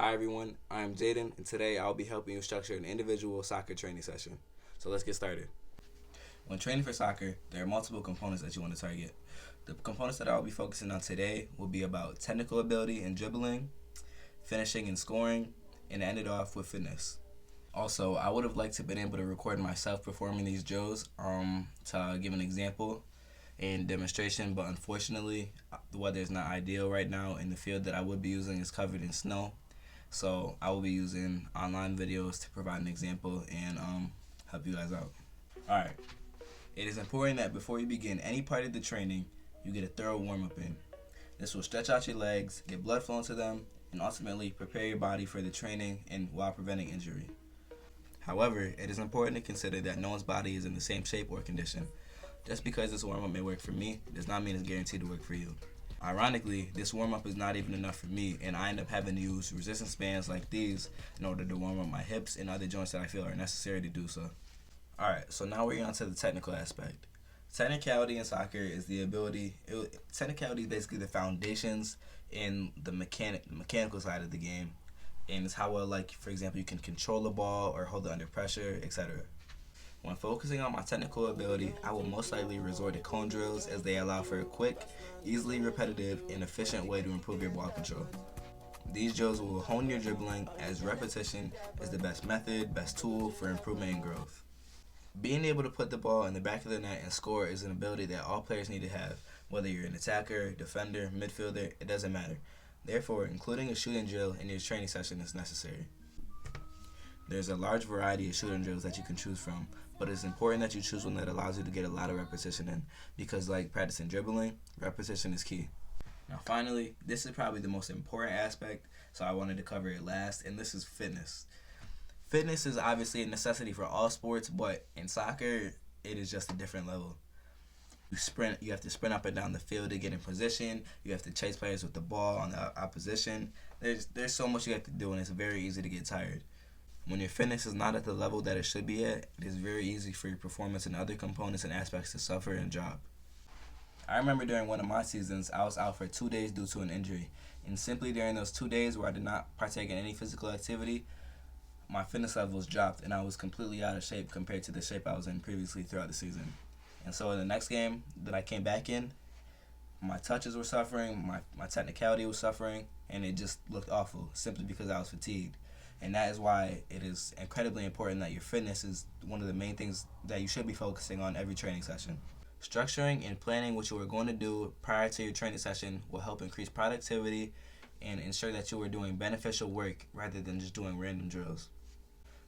Hi everyone, I'm Jayden, and today I'll be helping you structure an individual soccer training session. So let's get started. When training for soccer, there are multiple components that you want to target. The components that I'll be focusing on today will be about technical ability and dribbling, finishing and scoring, and end it off with fitness. Also, I would have liked to have been able to record myself performing these drills to give an example and demonstration, but unfortunately, the weather is not ideal right now, and the field that I would be using is covered in snow. So I will be using online videos to provide an example and help you guys out. Alright, it is important that before you begin any part of the training, you get a thorough warm-up in. This will stretch out your legs, get blood flowing to them, and ultimately prepare your body for the training and while preventing injury. However, it is important to consider that no one's body is in the same shape or condition. Just because this warm-up may work for me does not mean it's guaranteed to work for you. Ironically, this warm-up is not even enough for me, and I end up having to use resistance bands like these in order to warm up my hips and other joints that I feel are necessary to do so. Alright, so now we're on to the technical aspect. Technicality in soccer is technicality is basically the foundations in the mechanical side of the game, and it's how well, like, for example, you can control the ball or hold it under pressure, etc. When focusing on my technical ability, I will most likely resort to cone drills as they allow for a quick, easily repetitive, and efficient way to improve your ball control. These drills will hone your dribbling, as repetition is the best method, best tool for improvement and growth. Being able to put the ball in the back of the net and score is an ability that all players need to have, whether you're an attacker, defender, midfielder, it doesn't matter. Therefore, including a shooting drill in your training session is necessary. There's a large variety of shooting drills that you can choose from, but it's important that you choose one that allows you to get a lot of repetition in, because like practicing dribbling, repetition is key. Now finally, this is probably the most important aspect, so I wanted to cover it last, and this is fitness. Fitness is obviously a necessity for all sports, but in soccer, it is just a different level. You have to sprint up and down the field to get in position. You have to chase players with the ball on the opposition. There's so much you have to do, and it's very easy to get tired. When your fitness is not at the level that it should be at, it is very easy for your performance and other components and aspects to suffer and drop. I remember during one of my seasons, I was out for 2 days due to an injury, and simply during those 2 days where I did not partake in any physical activity, my fitness levels dropped and I was completely out of shape compared to the shape I was in previously throughout the season. And so in the next game that I came back in, my touches were suffering, my technicality was suffering, and it just looked awful simply because I was fatigued. And that is why it is incredibly important that your fitness is one of the main things that you should be focusing on every training session. Structuring and planning what you are going to do prior to your training session will help increase productivity and ensure that you are doing beneficial work rather than just doing random drills.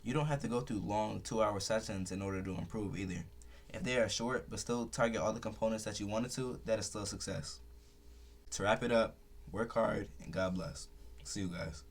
You don't have to go through long 2-hour sessions in order to improve either. If they are short but still target all the components that you wanted to, that is still a success. To wrap it up, work hard and God bless. See you guys.